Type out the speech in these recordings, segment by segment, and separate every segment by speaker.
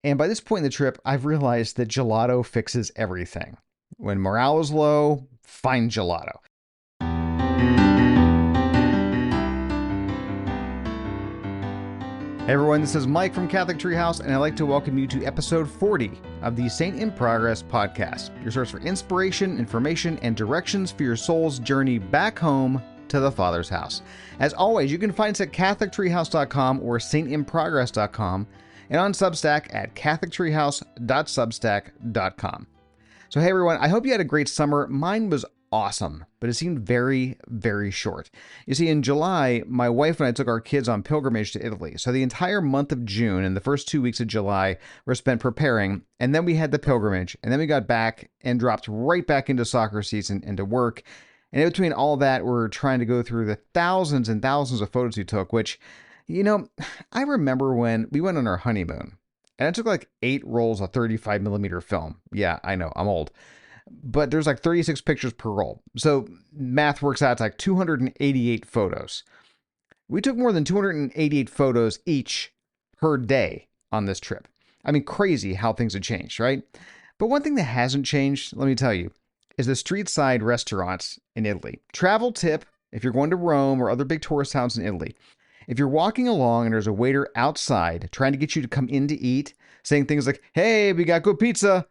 Speaker 1: And by this point in the trip, I've realized that gelato fixes everything. When morale is low, find gelato. Hey everyone, this is Mike from Catholic Treehouse, and I'd like to welcome you to episode 40 of the Saint in Progress podcast, your source for inspiration, information, and directions for your soul's journey back home to the Father's house. As always, you can find us at catholictreehouse.com or saintinprogress.com, and on Substack at catholictreehouse.substack.com. So hey everyone, I hope you had a great summer. Mine was awesome, but it seemed very, very short. You see, in July, my wife and I took our kids on pilgrimage to Italy. So the entire month of June and the first 2 weeks of July were spent preparing, and then we had the pilgrimage, and then we got back and dropped right back into soccer season and to work. And in between all that, we're trying to go through the thousands and thousands of photos we took, which, I remember when we went on our honeymoon, and I took like 8 rolls of 35 millimeter film. Yeah, I know, I'm old. But there's like 36 pictures per roll. So math works out to like 288 photos. We took more than 288 photos each per day on this trip. I mean, crazy how things have changed, right? But one thing that hasn't changed, let me tell you, is the street side restaurants in Italy. Travel tip, if you're going to Rome or other big tourist towns in Italy, if you're walking along and there's a waiter outside trying to get you to come in to eat, saying things like, "Hey, we got good pizza,"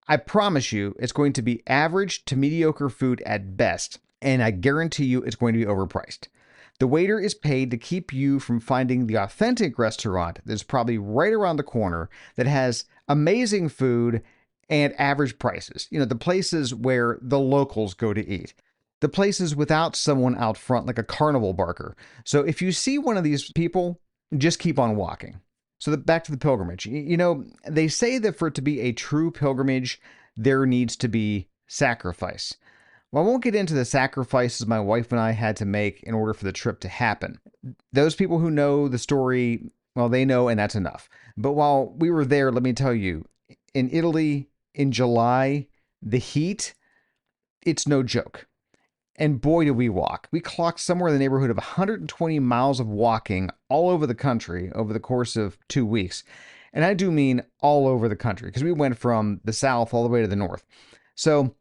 Speaker 1: I promise you it's going to be average to mediocre food at best, and I guarantee you it's going to be overpriced. The waiter is paid to keep you from finding the authentic restaurant that's probably right around the corner that has amazing food and average prices. The places where the locals go to eat. The places without someone out front like a carnival barker. So if you see one of these people, just keep on walking. So back to the pilgrimage. They say that for it to be a true pilgrimage, there needs to be sacrifice. Well, I won't get into the sacrifices my wife and I had to make in order for the trip to happen. Those people who know the story, well, they know, and that's enough. But while we were there, let me tell you, in Italy, in July, the heat, it's no joke. And boy, did we walk. We clocked somewhere in the neighborhood of 120 miles of walking all over the country over the course of 2 weeks. And I do mean all over the country, because we went from the south all the way to the north. So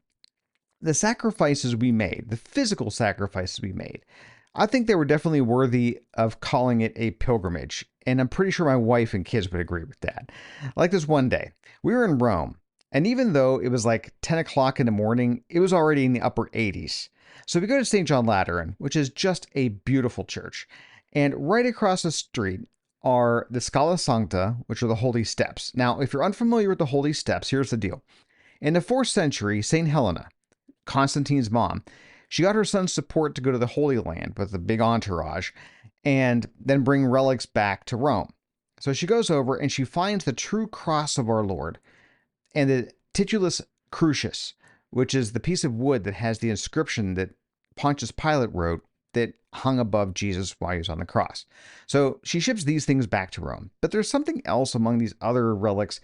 Speaker 1: the sacrifices we made, the physical sacrifices we made, I think they were definitely worthy of calling it a pilgrimage. And I'm pretty sure my wife and kids would agree with that. Like this one day, we were in Rome. And even though it was like 10 o'clock in the morning, it was already in the upper 80s. So we go to St. John Lateran, which is just a beautiful church. And right across the street are the Scala Sancta, which are the Holy Steps. Now, if you're unfamiliar with the Holy Steps, here's the deal. In the 4th century, St. Helena, Constantine's mom, she got her son's support to go to the Holy Land with a big entourage and then bring relics back to Rome. So she goes over and she finds the true cross of our Lord and the Titulus Crucis, which is the piece of wood that has the inscription that Pontius Pilate wrote that hung above Jesus while he was on the cross. So she ships these things back to Rome. But there's something else among these other relics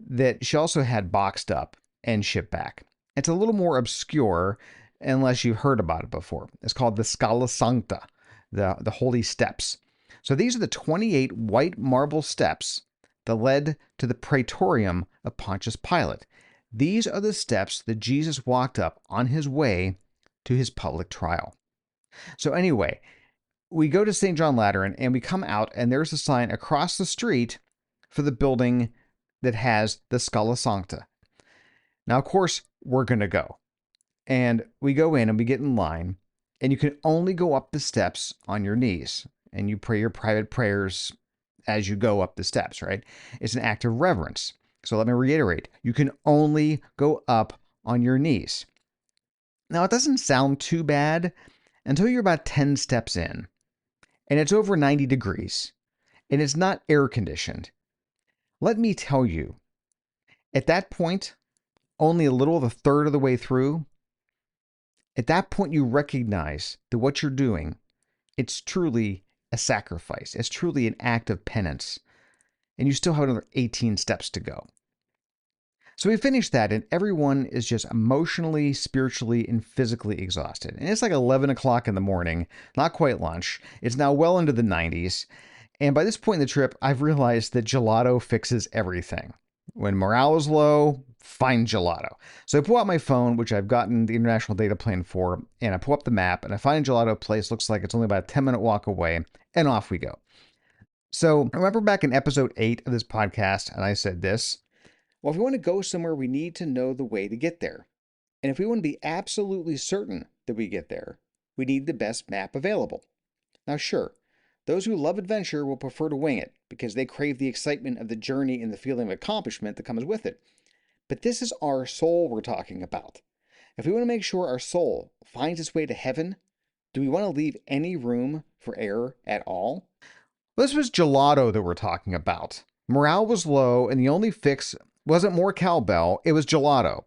Speaker 1: that she also had boxed up and shipped back. It's a little more obscure unless you've heard about it before. It's called the Scala Sancta, the Holy Steps. So these are the 28 white marble steps that led to the praetorium of Pontius Pilate. These are the steps that Jesus walked up on his way to his public trial. So anyway, we go to St. John Lateran and we come out and there's a sign across the street for the building that has the Scala Sancta. Now, of course, we're going to go. And we go in and we get in line, and you can only go up the steps on your knees. And you pray your private prayers as you go up the steps, right? It's an act of reverence. So let me reiterate, you can only go up on your knees. Now, it doesn't sound too bad until you're about 10 steps in, and it's over 90 degrees, and it's not air conditioned. Let me tell you, at that point, only a little of a third of the way through, at that point you recognize that what you're doing, it's truly a sacrifice. It's truly an act of penance. And you still have another 18 steps to go. So we finish that, and everyone is just emotionally, spiritually, and physically exhausted. And it's like 11 o'clock in the morning, not quite lunch. It's now well into the 90s. And by this point in the trip, I've realized that gelato fixes everything. When morale is low, find gelato. So I pull out my phone, which I've gotten the international data plan for, and I pull up the map, and I find a gelato place. Looks like it's only about a 10-minute walk away, and off we go. So remember back in episode 8 of this podcast, and I said this, well, if we want to go somewhere, we need to know the way to get there. And if we want to be absolutely certain that we get there, we need the best map available. Now, sure, those who love adventure will prefer to wing it because they crave the excitement of the journey and the feeling of accomplishment that comes with it. But this is our soul we're talking about. If we want to make sure our soul finds its way to heaven, do we want to leave any room for error at all? Well, this was gelato that we're talking about. Morale was low, and the only fix wasn't more cowbell, it was gelato.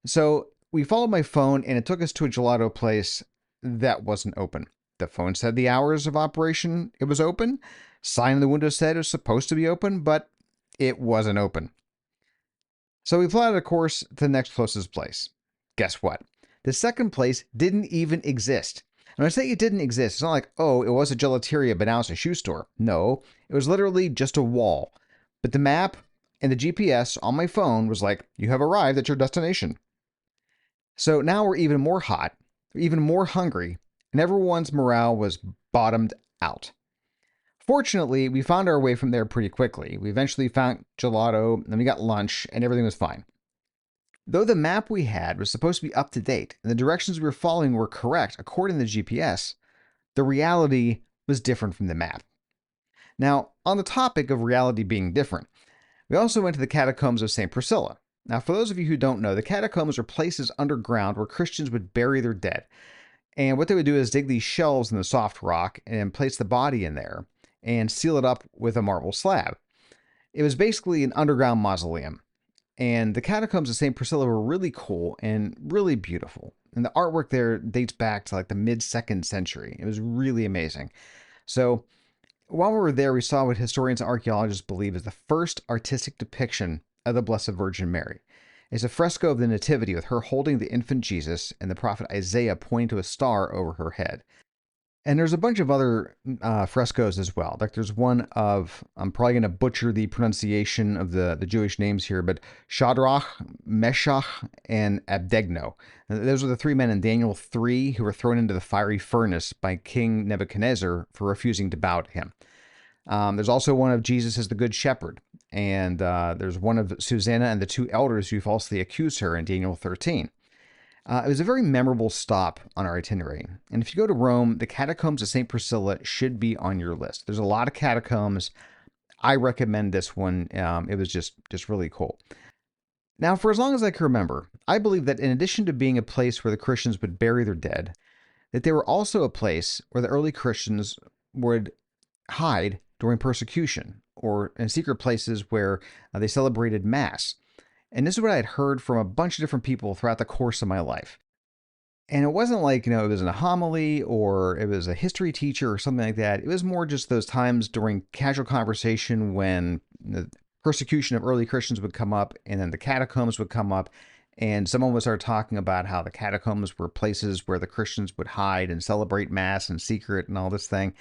Speaker 1: So we followed my phone, and it took us to a gelato place that wasn't open. The phone said the hours of operation it was open. Sign in the window said it was supposed to be open, but it wasn't open. So we plotted a course to the next closest place. Guess what? The second place didn't even exist. And when I say it didn't exist, it's not like, oh, it was a gelateria, but now it's a shoe store. No, it was literally just a wall. But the map and the GPS on my phone was like, you have arrived at your destination. So now we're even more hot, even more hungry, and everyone's morale was bottomed out. Fortunately, we found our way from there pretty quickly. We eventually found gelato, then we got lunch, and everything was fine. Though the map we had was supposed to be up to date, and the directions we were following were correct according to the GPS, the reality was different from the map. Now, on the topic of reality being different, we also went to the catacombs of St. Priscilla. Now, for those of you who don't know, the catacombs are places underground where Christians would bury their dead. And what they would do is dig these shelves in the soft rock and place the body in there and seal it up with a marble slab. It was basically an underground mausoleum. And the catacombs of St. Priscilla were really cool and really beautiful. And the artwork there dates back to like the mid-2nd century. It was really amazing. So while we were there, we saw what historians and archaeologists believe is the first artistic depiction of the Blessed Virgin Mary. It's a fresco of the Nativity with her holding the infant Jesus and the prophet Isaiah pointing to a star over her head. And there's a bunch of other frescoes as well. Like there's one of, I'm probably going to butcher the pronunciation of the Jewish names here, but Shadrach, Meshach, and Abednego. And those are the 3 men in Daniel 3 who were thrown into the fiery furnace by King Nebuchadnezzar for refusing to bow to him. There's also one of Jesus as the Good Shepherd. And there's one of Susanna and the 2 elders who falsely accused her in Daniel 13. It was a very memorable stop on our itinerary. And if you go to Rome, the catacombs of St. Priscilla should be on your list. There's a lot of catacombs. I recommend this one. It was just really cool. Now, for as long as I can remember, I believe that in addition to being a place where the Christians would bury their dead, that they were also a place where the early Christians would hide during persecution, or in secret places where they celebrated Mass. And this is what I had heard from a bunch of different people throughout the course of my life. And it wasn't like, it was a homily or it was a history teacher or something like that. It was more just those times during casual conversation when the persecution of early Christians would come up and then the catacombs would come up. And someone would start talking about how the catacombs were places where the Christians would hide and celebrate Mass in secret and all this thing.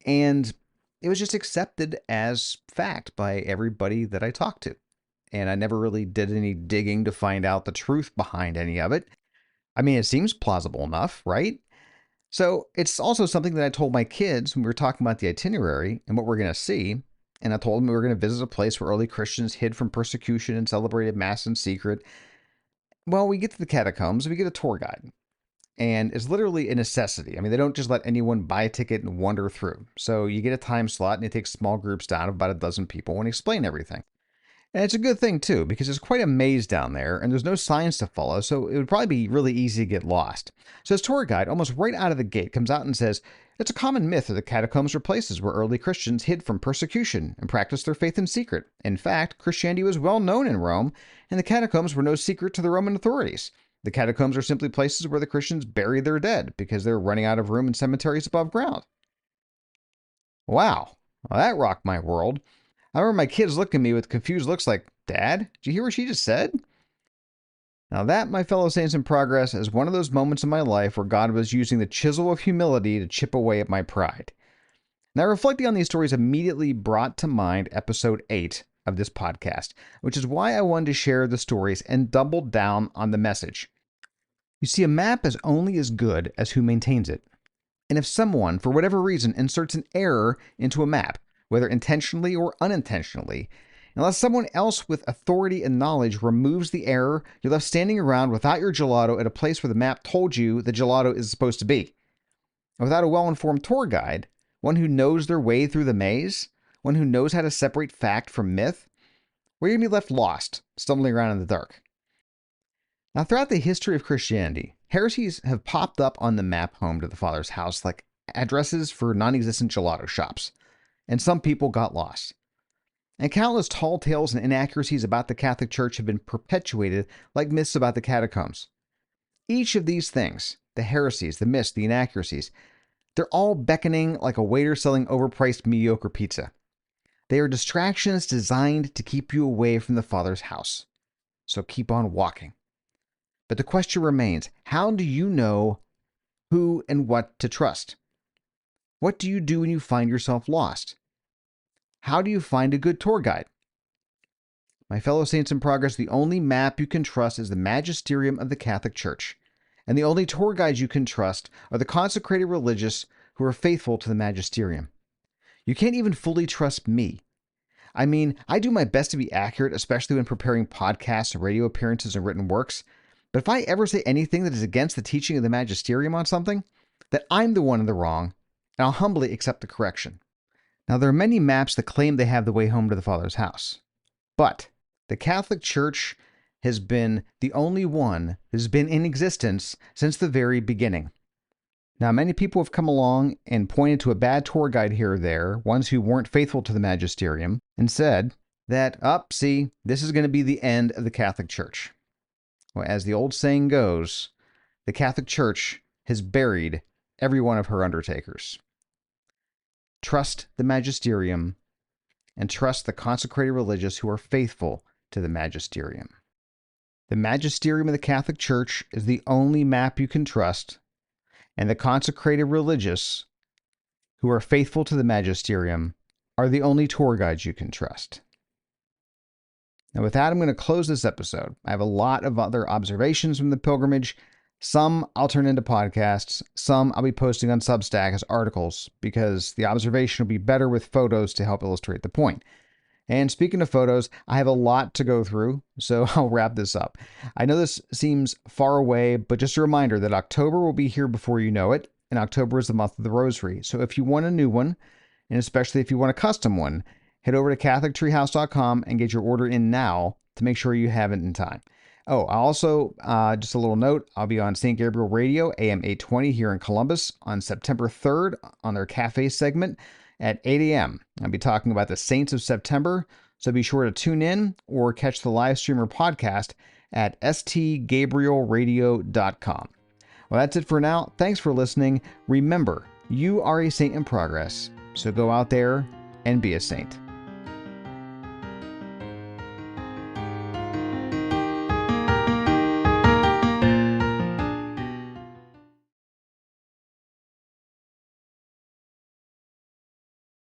Speaker 1: And it was just accepted as fact by everybody that I talked to. And I never really did any digging to find out the truth behind any of it. I mean, it seems plausible enough, right? So it's also something that I told my kids when we were talking about the itinerary and what we're going to see. And I told them we were going to visit a place where early Christians hid from persecution and celebrated Mass in secret. Well, we get to the catacombs, we get a tour guide. And it's literally a necessity. I mean, they don't just let anyone buy a ticket and wander through. So you get a time slot and it takes small groups down of about a dozen people and explain everything. And it's a good thing, too, because there's quite a maze down there, and there's no signs to follow, so it would probably be really easy to get lost. So this tour guide, almost right out of the gate, comes out and says, it's a common myth that the catacombs were places where early Christians hid from persecution and practiced their faith in secret. In fact, Christianity was well known in Rome, and the catacombs were no secret to the Roman authorities. The catacombs are simply places where the Christians buried their dead because they were running out of room in cemeteries above ground. Wow, well, that rocked my world. I remember my kids looking at me with confused looks like, Dad, did you hear what she just said? Now that, my fellow saints in progress, is one of those moments in my life where God was using the chisel of humility to chip away at my pride. Now, reflecting on these stories immediately brought to mind episode 8 of this podcast, which is why I wanted to share the stories and double down on the message. You see, a map is only as good as who maintains it. And if someone, for whatever reason, inserts an error into a map, whether intentionally or unintentionally, unless someone else with authority and knowledge removes the error, you're left standing around without your gelato at a place where the map told you the gelato is supposed to be. And without a well-informed tour guide, one who knows their way through the maze, one who knows how to separate fact from myth, we're going to be left lost, stumbling around in the dark. Now, throughout the history of Christianity, heresies have popped up on the map home to the Father's house like addresses for non-existent gelato shops, and some people got lost. And countless tall tales and inaccuracies about the Catholic Church have been perpetuated like myths about the catacombs. Each of these things, the heresies, the myths, the inaccuracies, they're all beckoning like a waiter selling overpriced mediocre pizza. They are distractions designed to keep you away from the Father's house. So keep on walking. But the question remains, how do you know who and what to trust? What do you do when you find yourself lost? How do you find a good tour guide? My fellow saints in progress, the only map you can trust is the magisterium of the Catholic Church. And the only tour guides you can trust are the consecrated religious who are faithful to the magisterium. You can't even fully trust me. I mean, I do my best to be accurate, especially when preparing podcasts, radio appearances, and written works. But if I ever say anything that is against the teaching of the magisterium on something, then I'm the one in the wrong, and I'll humbly accept the correction. Now, there are many maps that claim they have the way home to the Father's house. But the Catholic Church has been the only one that has been in existence since the very beginning. Now, many people have come along and pointed to a bad tour guide here or there, ones who weren't faithful to the magisterium, and said that, see, this is going to be the end of the Catholic Church. Well, as the old saying goes, the Catholic Church has buried every one of her undertakers. Trust the magisterium and trust the consecrated religious who are faithful to the magisterium. The magisterium of the Catholic Church is the only map you can trust, and the consecrated religious who are faithful to the magisterium are the only tour guides you can trust. Now, with that, I'm going to close this episode. I have a lot of other observations from the pilgrimage. Some I'll turn into podcasts. Some I'll be posting on Substack as articles because the observation will be better with photos to help illustrate the point. And speaking of photos, I have a lot to go through, so I'll wrap this up. I know this seems far away, but just a reminder that October will be here before you know it, and October is the month of the Rosary. So if you want a new one, and especially if you want a custom one, head over to CatholicTreehouse.com and get your order in now to make sure you have it in time. Oh, I also, just a little note, I'll be on St. Gabriel Radio, AM 820 here in Columbus on September 3rd on their cafe segment at 8 a.m. I'll be talking about the Saints of September, so be sure to tune in or catch the live stream or podcast at stgabrielradio.com. Well, that's it for now. Thanks for listening. Remember, you are a saint in progress, so go out there and be a saint.